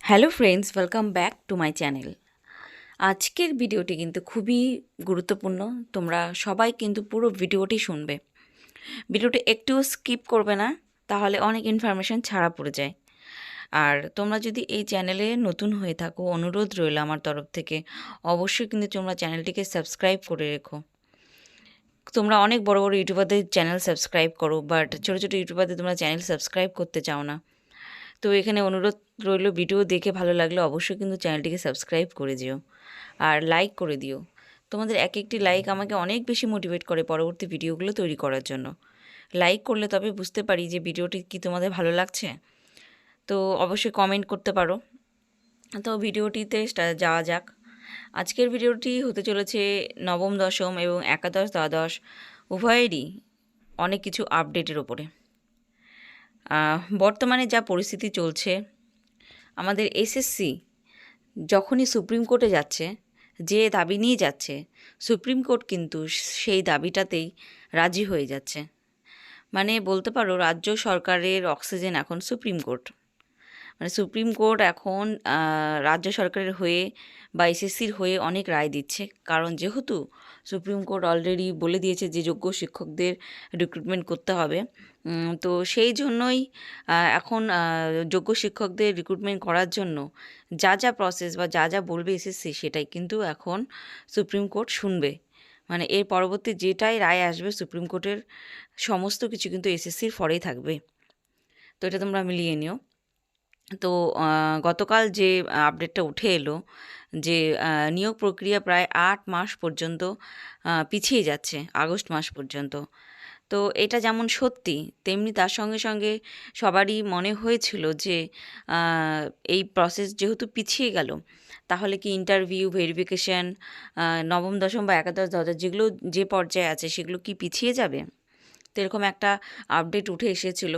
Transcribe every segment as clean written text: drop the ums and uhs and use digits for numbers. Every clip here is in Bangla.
Hello friends, welcome back to my channel. আজকের ভিডিওটি কিন্তু খুবই গুরুত্বপূর্ণ। তোমরা সবাই কিন্তু পুরো ভিডিওটি শুনবে। ভিডিওটি একটুও স্কিপ করবে না, তাহলে অনেক ইনফরমেশান ছাড়া পড়ে যায়। আর তোমরা যদি এই চ্যানেলে নতুন হয়ে থাকো, অনুরোধ রইল আমার তরফ থেকে, অবশ্যই কিন্তু তোমরা চ্যানেলটিকে সাবস্ক্রাইব করে রেখো। তোমরা অনেক বড় বড় ইউটিউবারদের চ্যানেল সাবস্ক্রাইব করো, বাট ছোটো ছোটো ইউটিউবারদের তোমরা চ্যানেল সাবস্ক্রাইব করতে চাও না। তো এখানে অনুরোধ রইল, ভিডিও দেখে ভালো লাগলে অবশ্যই কিন্তু চ্যানেলটিকে সাবস্ক্রাইব করে দিও আর লাইক করে দিও। তোমাদের এক একটি লাইক আমাকে অনেক বেশি মোটিভেট করে পরবর্তী ভিডিওগুলো তৈরি করার জন্য। লাইক করলে তবে বুঝতে পারি যে ভিডিওটি কি তোমাদের ভালো লাগছে। তো অবশ্যই কমেন্ট করতে পারো। তো ভিডিওটিতে যাওয়া যাক। আজকের ভিডিওটি হতে চলেছে নবম দশম এবং একাদশ দ্বাদশ উভয়েরই অনেক কিছু আপডেটের ওপরে। বর্তমানে যা পরিস্থিতি চলছে, আমাদের এসএসসি যখনই সুপ্রিম কোর্টে যাচ্ছে, যে দাবি নিয়ে যাচ্ছে, সুপ্রিম কোর্ট কিন্তু সেই দাবিটাতেই রাজি হয়ে যাচ্ছে। মানে বলতে পারো রাজ্য সরকারের অক্সিজেন এখন সুপ্রিম কোর্ট। মানে সুপ্রিম কোর্ট এখন রাজ্য সরকারের হয়ে বা এসএসসির হয়ে অনেক রায় দিচ্ছে, কারণ যেহেতু সুপ্রিম কোর্ট অলরেডি বলে দিয়েছে যে যোগ্য শিক্ষকদের রিক্রুটমেন্ট করতে হবে। তো সেই জন্যই এখন যোগ্য শিক্ষকদের রিক্রুটমেন্ট করার জন্য যা যা প্রসেস বা যা যা বলবে এসএসসি, সেটাই কিন্তু এখন সুপ্রিম কোর্ট শুনবে। মানে এর পরবর্তী যেটাই রায় আসবে সুপ্রিম কোর্টের, সমস্ত কিছু কিন্তু এসএসসির ফরেই থাকবে। তো এটা তোমরা মিলিয়ে নিও। তো গতকাল যে আপডেটটা উঠে এলো যে নিয়োগ প্রক্রিয়া প্রায় ৮ মাস পর্যন্ত পিছিয়ে যাচ্ছে, আগস্ট মাস পর্যন্ত। তো এটা যেমন সত্যি, তেমনি তার সঙ্গে সঙ্গে সবারই মনে হয়েছিল যে এই প্রসেস যেহেতু পিছিয়ে গেল, তাহলে কি ইন্টারভিউ, ভেরিফিকেশান, নবম দশম বা একাদশ দ্বাদশ যেগুলো যে পর্যায়ে আছে সেগুলো কি পিছিয়ে যাবে? তো এরকম একটা আপডেট উঠে এসেছিল।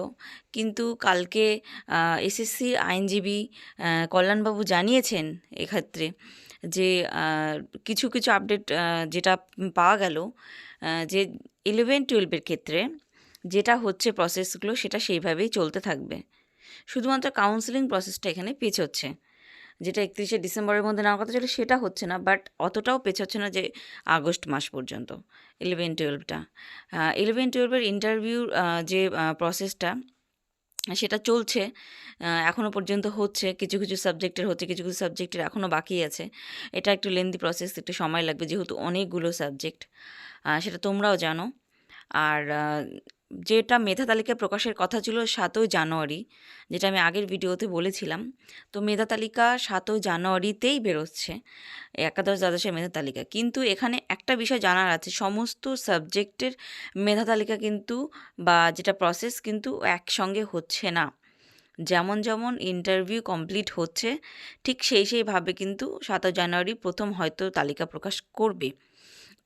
কিন্তু কালকে এসএসসির আইনজীবী কল্যাণবাবু জানিয়েছেন এক্ষেত্রে যে কিছু কিছু আপডেট যেটা পাওয়া গেল, যে 11-12 ক্ষেত্রে যেটা হচ্ছে প্রসেসগুলো সেটা সেইভাবেই চলতে থাকবে। শুধুমাত্র কাউন্সেলিং প্রসেসটা এখানে পেছোচ্ছে, যেটা 31শে ডিসেম্বরের মধ্যে নেওয়ার কথা ছিল সেটা হচ্ছে না, বাট অতটাও পেছাচ্ছে না যে আগস্ট মাস পর্যন্ত 11-12টা। 11-12-এর ইন্টারভিউর যে প্রসেসটা সেটা চলছে, এখনও পর্যন্ত হচ্ছে। কিছু কিছু সাবজেক্টের হচ্ছে, কিছু কিছু সাবজেক্টের এখনও বাকি আছে। এটা একটু লেন্দি প্রসেস, একটু সময় লাগবে যেহেতু অনেকগুলো সাবজেক্ট, সেটা তোমরাও জানো। আর যেটা মেধা তালিকা প্রকাশের কথা ছিল 7ই জানুয়ারি, যেটা আমি আগের ভিডিওতে বলেছিলাম, তো মেধা তালিকা 7ই জানুয়ারিতেই বেরোচ্ছে, একাদশ দ্বাদশের মেধা তালিকা। কিন্তু এখানে একটা বিষয় জানার আছে, সমস্ত সাবজেক্টের মেধা তালিকা কিন্তু বা যেটা প্রসেস কিন্তু একসঙ্গে হচ্ছে না। যেমন যেমন ইন্টারভিউ কমপ্লিট হচ্ছে, ঠিক সেইভাবে কিন্তু 7 জানুয়ারি প্রথম হয়তো তালিকা প্রকাশ করবে।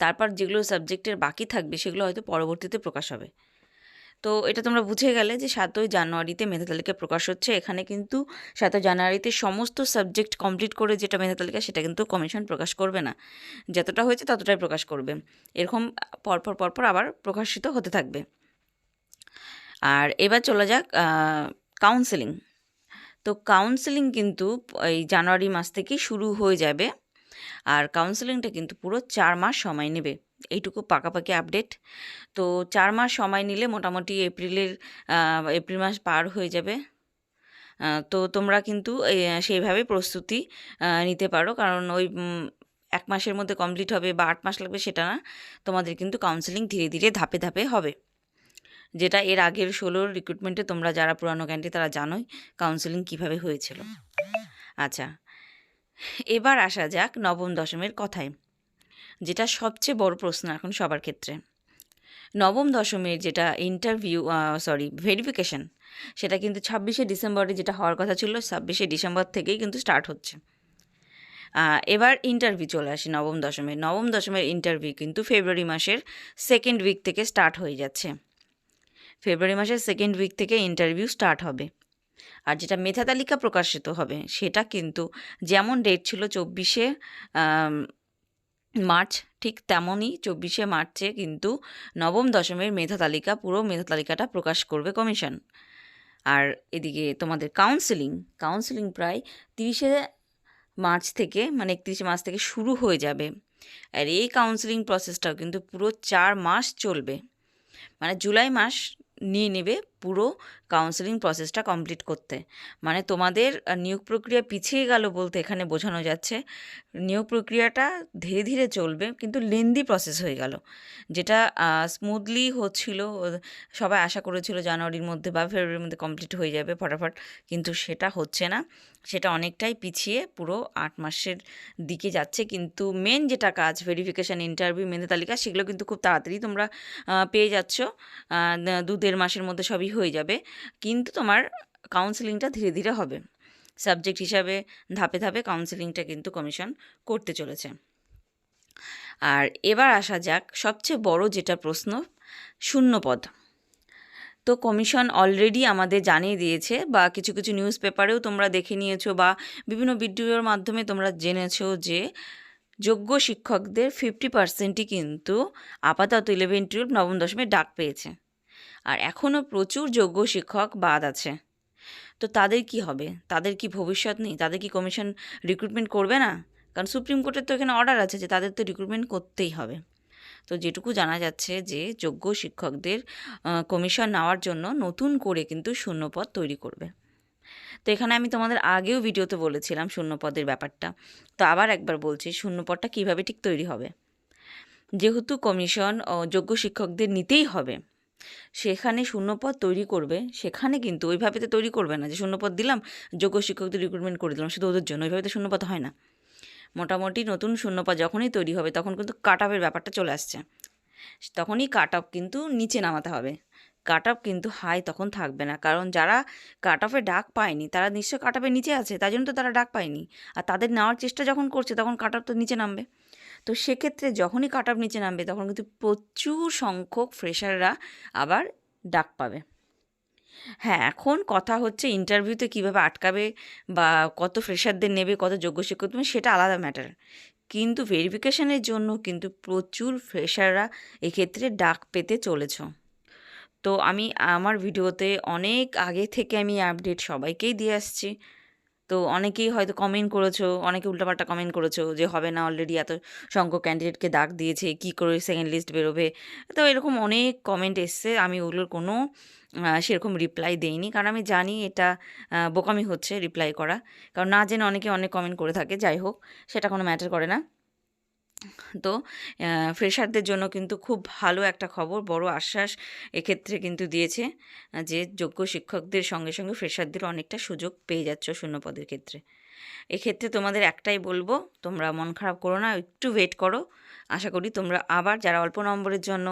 তারপর যেগুলো সাবজেক্টের বাকি থাকবে সেগুলো হয়তো পরবর্তীতে প্রকাশ হবে। তো এটা তোমরা বুঝে গেলে যে 7ই জানুয়ারিতে মেধা তালিকা প্রকাশ হচ্ছে। এখানে কিন্তু 7 জানুয়ারিতে সমস্ত সাবজেক্ট কমপ্লিট করে যেটা মেধা তালিকা, সেটা কিন্তু কমিশন প্রকাশ করবে না। যতটা হয়েছে ততটাই প্রকাশ করবে। এরকম পরপর আবার প্রকাশিত হতে থাকবে। আর এবার চলে যাক কাউন্সেলিং। তো কাউন্সেলিং কিন্তু এই জানুয়ারি মাস থেকেই শুরু হয়ে যাবে। আর কাউন্সেলিংটা কিন্তু পুরো 4 মাস সময় নেবে, এইটুকু পাকাপাকি আপডেট। তো 4 মাস সময় নিলে মোটামুটি এপ্রিল মাস পার হয়ে যাবে। তো তোমরা কিন্তু সেইভাবে প্রস্তুতি নিতে পারো, কারণ ওই 1 মাসের মধ্যে কমপ্লিট হবে বা 8 মাস লাগবে সেটা না। তোমাদের কিন্তু কাউন্সেলিং ধীরে ধীরে ধাপে ধাপে হবে, যেটা এর আগের 16 রিক্রুটমেন্টে তোমরা যারা পুরানো ক্যান্ডিডেট তারা জানোই কাউন্সেলিং কীভাবে হয়েছিল। আচ্ছা, এবার আসা যাক নবম দশমের কথায়, যেটা সবচেয়ে বড় প্রশ্ন এখন সবার ক্ষেত্রে। নবম দশমের যেটা ভেরিফিকেশন, সেটা কিন্তু 26শে ডিসেম্বরে যেটা হওয়ার কথা ছিল, 26শে ডিসেম্বর থেকেই কিন্তু স্টার্ট হচ্ছে। এবার ইন্টারভিউ চলে আসি নবম দশমের ইন্টারভিউ কিন্তু ফেব্রুয়ারি মাসের 2nd উইক থেকে স্টার্ট হয়ে যাচ্ছে। ফেব্রুয়ারি মাসের 2nd উইক থেকে ইন্টারভিউ স্টার্ট হবে। আর যেটা মেধা তালিকা প্রকাশিত হবে সেটা কিন্তু যেমন ডেট ছিল 24শে মার্চ, ঠিক তেমনই 24শে মার্চে কিন্তু নবম দশমের পুরো মেধা তালিকাটা প্রকাশ করবে কমিশন। আর এদিকে তোমাদের কাউন্সেলিং প্রায় 30শে মার্চ থেকে মানে 31শে মার্চ থেকে শুরু হয়ে যাবে। আর এই কাউন্সেলিং প্রসেসটাও কিন্তু পুরো 4 মাস চলবে, মানে জুলাই মাস নিয়ে নেবে পুরো কাউন্সেলিং প্রসেসটা কমপ্লিট করতে। মানে তোমাদের নিয়োগ প্রক্রিয়া পিছিয়ে গেল বলতে এখানে বোঝানো যাচ্ছে নিয়োগ প্রক্রিয়াটা ধীরে ধীরে চলবে, কিন্তু লেন্দি প্রসেস হয়ে গেল। যেটা স্মুথলি হচ্ছিল, সবাই আশা করেছিল জানুয়ারির মধ্যে বা ফেব্রুয়ারির মধ্যে কমপ্লিট হয়ে যাবে ফটাফট, কিন্তু সেটা হচ্ছে না, সেটা অনেকটাই পিছিয়ে পুরো 8 মাসের দিকে যাচ্ছে। কিন্তু মেন যেটা কাজ ভেরিফিকেশান, ইন্টারভিউ, মেধা তালিকা, সেগুলো কিন্তু খুব তাড়াতাড়ি তোমরা পেয়ে যাচ্ছ, 2-1.5 মাসের মধ্যে সবই হয়ে যাবে। কিন্তু তোমার কাউন্সেলিংটা ধীরে ধীরে হবে, সাবজেক্ট হিসাবে ধাপে ধাপে কাউন্সেলিংটা কিন্তু কমিশন করতে চলেছে। আর এবার আসা যাক সবচেয়ে বড় যেটা প্রশ্ন, শূন্যপদ। তো কমিশন অলরেডি আমাদের জানিয়ে দিয়েছে, বা কিছু কিছু নিউজ পেপারেও তোমরা দেখে নিয়েছো, বা বিভিন্ন ভিডিওর মাধ্যমে তোমরা জেনেছো যে যোগ্য শিক্ষকদের 50%ই কিন্তু আপাতত 11-12 নবম দশমে ডাক পেয়েছে, আর এখনও প্রচুর যোগ্য শিক্ষক বাদ আছে। তো তাদের কি হবে? তাদের কি ভবিষ্যৎ নেই? তাদের কি কমিশন রিক্রুটমেন্ট করবে না? কারণ সুপ্রিম কোর্টের তো এখানে অর্ডার আছে যে তাদের তো রিক্রুটমেন্ট করতেই হবে। তো যেটুকু জানা যাচ্ছে যে যোগ্য শিক্ষকদের কমিশন নেওয়ার জন্য নতুন করে কিন্তু শূন্যপদ তৈরি করবে। তো এখানে আমি তোমাদের আগেও ভিডিওতে বলেছিলাম শূন্যপদের ব্যাপারটা, তো আবার একবার বলছি শূন্যপদটা কীভাবে ঠিক তৈরি হবে। যেহেতু কমিশন যোগ্য শিক্ষকদের নিতেই হবে, সেখানে শূন্যপদ তৈরি করবে, সেখানে কিন্তু ওইভাবে তো তৈরি করবে না যে শূন্যপদ দিলাম, যোগ্য শিক্ষকদের রিক্রুটমেন্ট করে দিলাম শুধু ওদের জন্য, ওইভাবে তো শূন্যপদ হয় না। মোটামুটি নতুন শূন্যপদ যখনই তৈরি হবে তখন কিন্তু কাট অফের ব্যাপারটা চলে আসছে, তখনই কাট অফ কিন্তু নিচে নামাতে হবে। কাট অফ কিন্তু হাই তখন থাকবে না, কারণ যারা কাট অফে ডাক পায়নি তারা নিশ্চয় কাট অফের নিচে আছে, তাই জন্য তো তারা ডাক পায়নি। আর তাদের নেওয়ার চেষ্টা যখন করছে তখন কাট অফ তো নিচে নামবে। তো সেক্ষেত্রে যখনই কাট অফ নিচে নামবে তখন কিন্তু প্রচুর সংখ্যক ফ্রেশাররা আবার ডাক পাবে। হ্যাঁ, এখন কথা হচ্ছে ইন্টারভিউতে কীভাবে আটকাবে বা কত ফ্রেশারদের নেবে, কত যোগ্য শিক্ষক তুমি, সেটা আলাদা ম্যাটার। কিন্তু ভেরিফিকেশনের জন্য কিন্তু প্রচুর ফ্রেশাররা এক্ষেত্রে ডাক পেতে চলেছ। তো আমি আমার ভিডিওতে অনেক আগে থেকে আমি আপডেট সবাইকেই দিয়ে আসছি। তো অনেকেই হয়তো কমেন্ট করেছো, অনেকে উল্টাপাল্টা কমেন্ট করেছো যে হবে না, অলরেডি এত সংখ্যক ক্যান্ডিডেটকে ডাক দিয়েছে, কী করে সেকেন্ড লিস্ট বেরোবে। তো এরকম অনেক কমেন্ট এসছে, আমি ওগুলোর কোনো সেরকম রিপ্লাই দেইনি, কারণ আমি জানি এটা বোকামি হচ্ছে রিপ্লাই করা, কারণ না জেনে অনেকে অনেক কমেন্ট করে থাকে। যাই হোক, সেটা কোনো ম্যাটার করে না। তো ফ্রেশারদের জন্য কিন্তু খুব ভালো একটা খবর, বড় আশ্বাস এক্ষেত্রে কিন্তু দিয়েছে যে যোগ্য শিক্ষকদের সঙ্গে সঙ্গে ফ্রেশারদের অনেকটা সুযোগ পেয়ে যাচ্ছ শূন্যপদের ক্ষেত্রে। এক্ষেত্রে তোমাদের একটাই বলবো, তোমরা মন খারাপ করো না, একটু ওয়েট করো। আশা করি তোমরা আবার যারা অল্প নম্বরের জন্য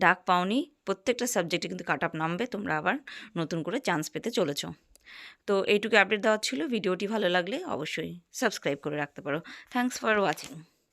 ডাক পাওনি, প্রত্যেকটা সাবজেক্টে কিন্তু কাট অফ নামবে, তোমরা আবার নতুন করে চান্স পেতে চলেছো। তো এইটুকু আপডেট দেওয়ার ছিল। ভিডিওটি ভালো লাগলে অবশ্যই সাবস্ক্রাইব করে রাখতে পারো। Thanks for watching.